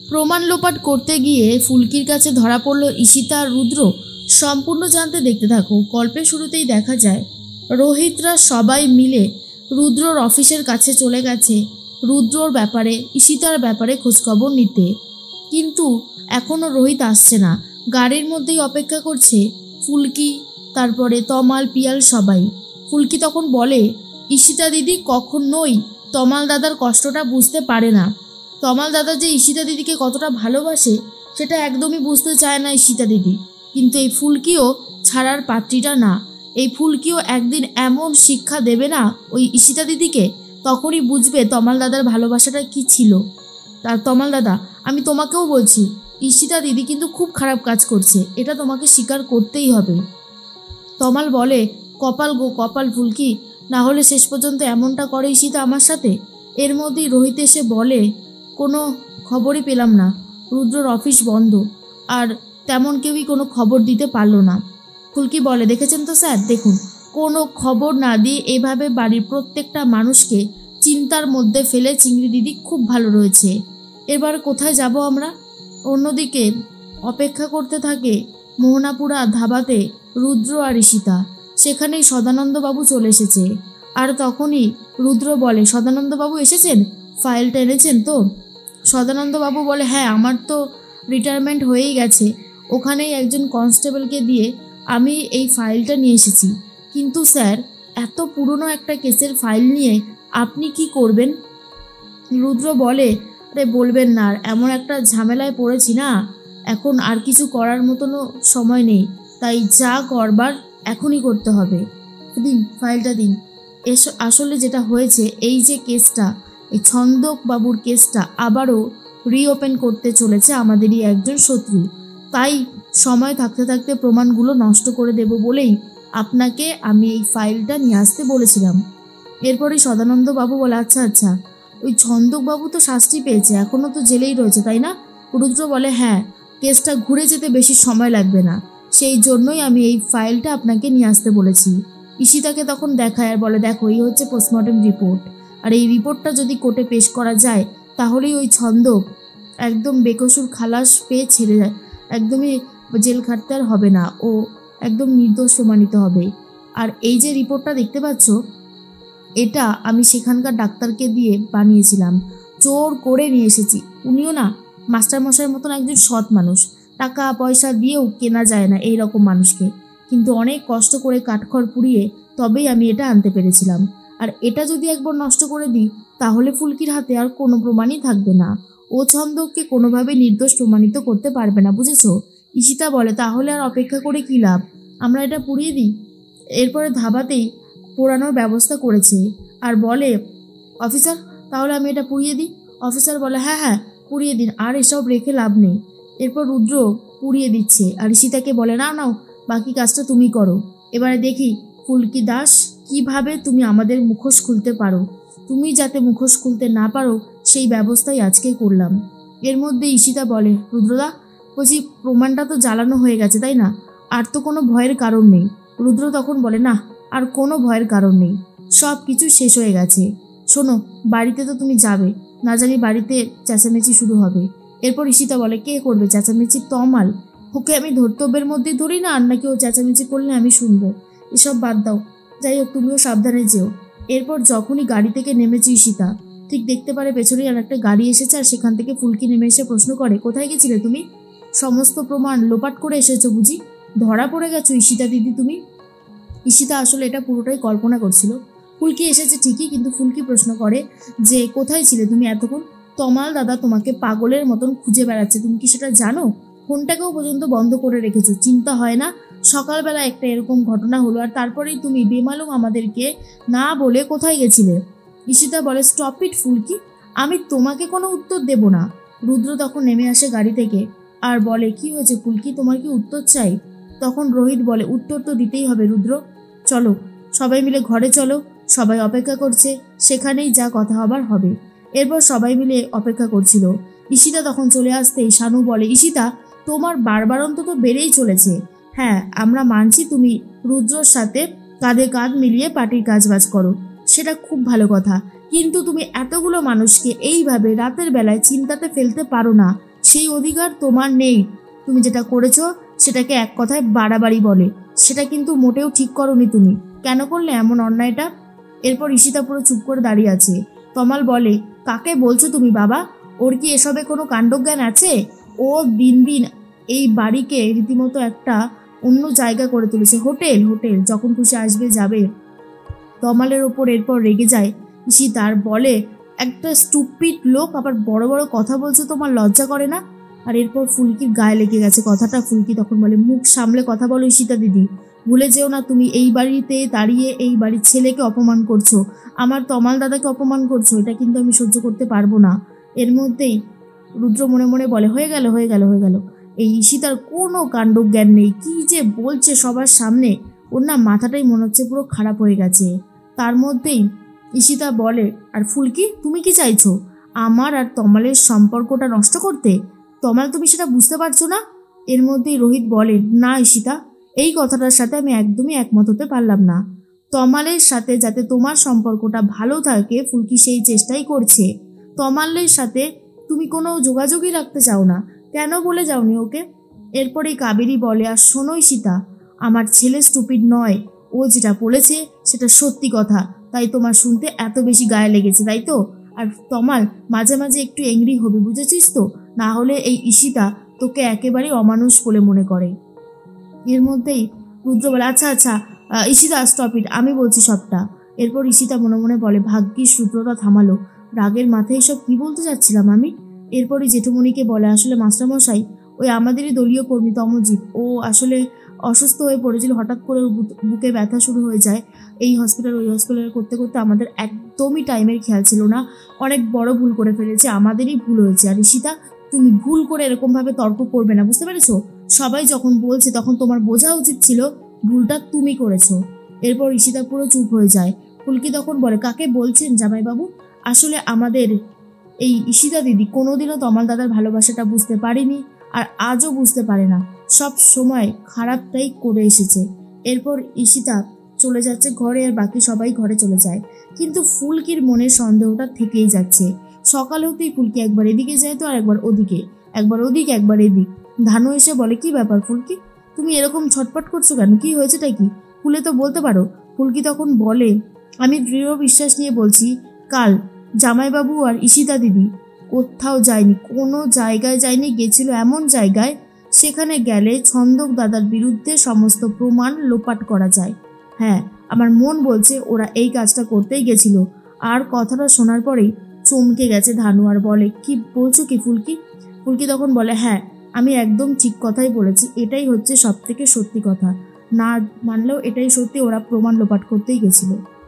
প্রমাণ লোপাট করতে গিয়ে ফুলকির কাছে ধরা পড়ল ঈশিতা আর রুদ্র। সম্পূর্ণ জানতে দেখতে থাকো। গল্পের শুরুতেই দেখা যায় রোহিতরা সবাই মিলে রুদ্রর অফিসের কাছে চলে গেছে রুদ্রর ব্যাপারে, ঈশিতার ব্যাপারে খোঁজখবর নিতে। কিন্তু এখনও রোহিত আসছে না। গাড়ির মধ্যেই অপেক্ষা করছে ফুলকি, তারপরে তমাল, পিয়াল সবাই। ফুলকি তখন বলে, ঈশিতা দিদি কখনোই তমাল দাদার কষ্টটা বুঝতে পারে না। তমাল দাদা যে ঈশিতা দিদিকে কতটা ভালোবাসে সেটা একদমই বুঝতে চায় না ঈশিতা দিদি। কিন্তু এই ফুলকিও ছাড়ার পাত্রীটা না। এই ফুলকিও একদিন এমন শিক্ষা দেবে না ওই ঈশিতা দিদিকে, তখনই বুঝবে তমাল দাদার ভালোবাসাটা কি ছিল। তার তমাল দাদা, আমি তোমাকেও বলছি, ঈশিতা দিদি কিন্তু খুব খারাপ কাজ করছে, এটা তোমাকে স্বীকার করতেই হবে। তমাল বলে, কপাল গো কপাল ফুলকি, না হলে শেষ পর্যন্ত এমনটা করে ঈশিতা আমার সাথে। এর মধ্যেই রোহিত এসে বলে, কোনো খবরই পেলাম না, রুদ্রর অফিস বন্ধ, আর তেমন কেউই কোনো খবর দিতে পারলো না। ফুলকি বলে, দেখেছেন তো স্যার, দেখুন কোনো খবর না দিয়ে এভাবে বাড়ির প্রত্যেকটা মানুষকে চিন্তার মধ্যে ফেলে চিংড়ি দিদি খুব ভালো রয়েছে। এবার কোথায় যাব আমরা? অন্যদিকে অপেক্ষা করতে থাকে মোহনাপুরা ধাবাতে রুদ্র আর ঈশিতা। সেখানেই সদানন্দবাবু চলে এসেছে। আর তখনই রুদ্র বলে, সদানন্দবাবু এসেছেন, ফাইলটা এনেছেন তো? সদানন্দবাবু বলে, হ্যাঁ, আমার তো রিটায়ারমেন্ট হয়েই গেছে, ওখানেই একজন কনস্টেবলকে দিয়ে আমি এই ফাইলটা নিয়ে এসেছি। কিন্তু স্যার, এত পুরনো একটা কেসের ফাইল নিয়ে আপনি কি করবেন? রুদ্র বলে, আরে বলবেন না, আর এমন একটা ঝামেলায় পড়েছি না, এখন আর কিছু করার মতনও সময় নেই, তাই যা করবার এখনই করতে হবে। দিন ফাইলটা দিন। আসলে যেটা হয়েছে, এই যে কেসটা, এই ছন্দক বাবুর কেসটা আবারও রিওপেন করতে চলেছে আমাদেরই একজন শত্রু। তাই সময় থাকতে থাকতে প্রমাণগুলো নষ্ট করে দেব বলেই আপনাকে আমি এই ফাইলটা নিয়ে আসতে বলেছিলাম। এরপরই সদানন্দবাবু বলে, আচ্ছা আচ্ছা, ওই ছন্দকবাবু তো শাস্তি পেয়েছে, এখনও তো জেলেই রয়েছে তাই না? রুদ্র বলে, হ্যাঁ, কেসটা ঘুরে যেতে বেশি সময় লাগবে না, সেই জন্যই আমি এই ফাইলটা আপনাকে নিয়ে আসতে বলেছি। ঈশিতাকে তখন দেখায় আর বলে, দেখো, এই হচ্ছে পোস্টমর্টেম রিপোর্ট, আর এই রিপোর্টটা যদি কোর্টে পেশ করা যায় তাহলেই ওই ছন্দক একদম বেকসুর খালাস পেয়ে ছেড়ে যায়, একদমই জেল খাটতে আর হবে না, ও একদম নির্দোষ প্রমাণিত হবে। আর এই যে রিপোর্টটা দেখতে পাচ্ছ, এটা আমি সেখানকার ডাক্তারকে দিয়ে বানিয়েছিলাম, জোর করে নিয়ে এসেছি। উনিও না মাস্টারমশাইয়ের মতন একজন সৎ মানুষ, টাকা পয়সা দিয়েও কেনা যায় না এই রকম মানুষকে, কিন্তু অনেক কষ্ট করে কাঠখড় পুড়িয়ে তবেই আমি এটা আনতে পেরেছিলাম। আর এটা যদি একবার নষ্ট করে দিই তাহলে ফুলকির হাতে আর কোনো প্রমাণই থাকবে না, ও ছন্দককে কোনোভাবে নির্দোষ প্রমাণিত করতে পারবে না, বুঝেছো? ঈশিতা বলে, তাহলে আর অপেক্ষা করে কী লাভ, আমরা এটা পুড়িয়ে দিই। এরপরে ধাবাতেই পোড়ানোর ব্যবস্থা করেছে আর বলে, অফিসার, তাহলে আমি এটা পুড়িয়ে দিই। অফিসার বলে, হ্যাঁ হ্যাঁ, পুড়িয়ে দিন, আর এসব রেখে লাভ নেই। এরপর রুদ্র পুড়িয়ে দিচ্ছে আর ঈশিতাকে বলে, না নাও, বাকি কাজটা তুমি করো, এবারে দেখি ফুলকি দাস কিভাবে তুমি আমাদের মুখোশ খুলতে পারো। তুমি যাতে মুখোশ খুলতে না পারো সেই ব্যবস্থাই আজকে করলাম। এর মধ্যে ঈশিতা বলে, রুদ্রদা, বলছি প্রমাণটা তো জ্বালানো হয়ে গেছে তাই না, আর তো কোনো ভয়ের কারণ নেই। রুদ্র তখন বলে, না, আর কোনো ভয়ের কারণ নেই, সব কিছু শেষ হয়ে গেছে। শোনো, বাড়িতে তো তুমি যাবে, না জানি বাড়িতে চেঁচামেচি শুরু হবে। এরপর ঈশিতা বলে, কে করবে চেঁচামেচি? তমাল, ওকে আমি ধর্তব্যের মধ্যেই ধরি না, আর নাকি ও চেঁচামেচি করলে আমি শুনবো? এসব বাদ দাও, যাই হোক তুমিও সাবধানে যেও। এরপর যখনই গাড়ি থেকে নেমেছে ঈশিতা, ঠিক দেখতে পারে পেছনেই আর একটা গাড়ি এসেছে, আর সেখান থেকে ফুলকি নেমে এসে প্রশ্ন করে, কোথায় গেছিলে তুমি? সমস্ত প্রমাণ লোপাট করে এসেছো বুঝি? ধরা পড়ে গেছো ঈশিতা দিদি তুমি? ঈশিতা আসলে এটা পুরোটাই কল্পনা করছিল। ফুলকি এসেছে ঠিকই, কিন্তু ফুলকি প্রশ্ন করে যে, কোথায় ছিলে তুমি এতক্ষণ? তমাল দাদা তোমাকে পাগলের মতন খুঁজে বেড়াচ্ছে, তুমি কি সেটা জানো? ফোনটাকেও পর্যন্ত বন্ধ করে রেখেছো, চিন্তা হয় না? সকালবেলা একটা এরকম ঘটনা হলো, আর তারপরেই তুমি বেমালুম আমাদেরকে না বলে কোথায় গেছিলে? ঈশিতা বলে, স্টপ ইট ফুলকি, আমি তোমাকে কোনো উত্তর দেব না। রুদ্র তখন নেমে আসে গাড়ি থেকে আর বলে, কি হয়েছে ফুলকি, তোমার কি উত্তর চাই? তখন রোহিত বলে, উত্তর তো দিতেই হবে রুদ্র, চলো সবাই মিলে ঘরে চলো, সবাই অপেক্ষা করছে, সেখানেই যা কথা হবার হবে। এরপর সবাই মিলে অপেক্ষা করছিল। ঈশিতা তখন চলে আসতেই শানু বলে, ঈশিতা, তোমার বারবার অন্তত বেড়েই চলেছে। হ্যাঁ, আমরা মানছি তুমি রুদ্রর সাথে কাঁধে কাঁধ মিলিয়ে পার্টির কাজবাজ করো, সেটা খুব ভালো কথা, কিন্তু তুমি এতগুলো মানুষকে এইভাবে রাতের বেলায় চিন্তাতে ফেলতে পারো না, সেই অধিকার তোমার নেই। তুমি যেটা করেছো সেটাকে এক কথায় বাড়াবাড়ি বলে, সেটা কিন্তু মোটেও ঠিক করোনি তুমি। কেন করলে এমন অন্যায়টা? এরপর ঈশিতা পুরো চুপ করে দাঁড়িয়ে আছে। তমাল বলে, কাকে বলছো তুমি বাবা? ওর কি এসবে কোনো কাণ্ডজ্ঞান আছে? ও দিন দিন এই বাড়িকে রীতিমতো একটা অন্য জায়গা করে তুলেছে, হোটেল হোটেল, যখন খুশি আসবে যাবে। তমালের ওপর এরপর রেগে যায় ঈশিতা আর বলে, একটা স্টুপিড লোক, আবার বড় বড় কথা বলছো, তোমার লজ্জা করে না? আর এরপর ফুলকির গায়ে লেগে গেছে কথাটা। ফুলকি তখন বলে, মুখ সামলে কথা বলো ঈশিতা দিদি, ভুলে যেও না তুমি এই বাড়িতে দাঁড়িয়ে এই বাড়ির ছেলেকে অপমান করছো, আমার তমাল দাদাকে অপমান করছো, এটা কিন্তু আমি সহ্য করতে পারবো না। এর মধ্যেই রুদ্র মনে মনে বলে, হয়ে গেল হয়ে গেল হয়ে গেল, এই ঈশিতার কোনো কাণ্ডজ্ঞান নেই, কি যে বলছে সবার সামনে, ওর না মাথাটাই মনে হচ্ছে পুরো খারাপ হয়ে গেছে। তার মধ্যেই ঈশিতা বলে, আর ফুলকি তুমি কি চাইছো? আমার আর তমালের সম্পর্কটা নষ্ট করতে? তমাল, তুমি সেটা বুঝতে পারছো না? এর মধ্যেই রোহিত বলে, না ঈশিতা, এই কথাটার সাথে আমি একদমই একমত হতে পারলাম না। তমালের সাথে যাতে তোমার সম্পর্কটা ভালো থাকে ফুলকি সেই চেষ্টাই করছে। তমালের সাথে তুমি কোনো যোগাযোগই রাখতে চাও না, কেন বলে যাওনি ওকে? এরপরেই কাবেরী বলে, আর শোনো ঈশিতা, আমার ছেলে স্টুপিড নয়, ও যেটা বলেছে সেটা সত্যি কথা, তাই তোমার শুনতে এত বেশি গায়ে লেগেছে, তাই তো? আর তমাল, মাঝে মাঝে একটু এংরি হবে, বুঝেছিস তো? না হলে এই ঈশিতা তোকে একেবারেই অমানুষ বলে মনে করে। এর মধ্যেই রুদ্র বলে, আচ্ছা আচ্ছা ঈশিতা স্টপ ইট, আমি বলছি সবটা। এরপর ঈশিতা মনে মনে বলে, ভাগ্যিস রুদ্রটা থামালো, রাগের মাথায় এসব কি বলতে যাচ্ছিলাম আমি। এরপরই জেঠুমণিকে বলে, আসলে মাস্টারমশাই, ওই আমাদেরই দলীয় কর্মী তমজিৎ, ও আসলে অসুস্থ হয়ে পড়েছিল, হঠাৎ করে ওর বুকে ব্যথা শুরু হয়ে যায়, এই হসপিটাল ওই হসপিটাল করতে করতে আমাদের একদমই টাইমের খেয়াল ছিল না, অনেক বড় ভুল করে ফেলেছে, আমাদেরই ভুল হয়েছে। আর ঈশিতা, তুমি ভুল করে এরকমভাবে তর্ক করবে না, বুঝতে পেরেছো? সবাই যখন বলছে তখন তোমার বোঝা উচিত ছিল ভুলটা তুমি করেছো। এরপর ঈশিতা পুরো চুপ হয়ে যায়। ফুলকি তখন বলে, কাকে বলছেন জামাইবাবু? আসলে আমাদের এই ঈশিতা দিদি কোনোদিনও তমাল দাদার ভালোবাসাটা বুঝতে পারেনি, আর আজও বুঝতে পারে না, সব সময় খারাপটাই করে এসেছে। এরপর ঈশিতা চলে যাচ্ছে ঘরে, আর বাকি সবাই ঘরে চলে যায়, কিন্তু ফুলকির মনের সন্দেহটা থেকেই যাচ্ছে। সকাল হতেই ফুলকি একবার এদিকে যায় তো আর একবার ওদিকে, একবার ওদিক একবার এদিক। ধানু এসে বলে, কি ব্যাপার ফুলকি, তুমি এরকম ছটপট করছো কেন, কি হয়েছেটা কি, খুলে তো বলতে পারো। ফুলকি তখন বলে, আমি দৃঢ় বিশ্বাস নিয়ে বলছি, কাল জামাইবাবু আর ঈশিতা দিদি কোথাও যায়নি, কোনো জায়গায় যায়নি, গেছিল এমন জায়গায় সেখানে গেলে ছন্দক দাদার বিরুদ্ধে সমস্ত প্রমাণ লোপাট করা যায়। হ্যাঁ, আমার মন বলছে ওরা এই কাজটা করতেই গেছিল। আর কথাটা শোনার পরেই চমকে গেছে ধানু আর বলে, কি বলছো কি ফুলকি? ফুলকি তখন বলে, হ্যাঁ, আমি একদম ঠিক কথাই বলেছি, এটাই হচ্ছে সব থেকে সত্যি কথা, না মানলেও এটাই সত্যি, ওরা প্রমাণ লোপাট করতেই গেছিল।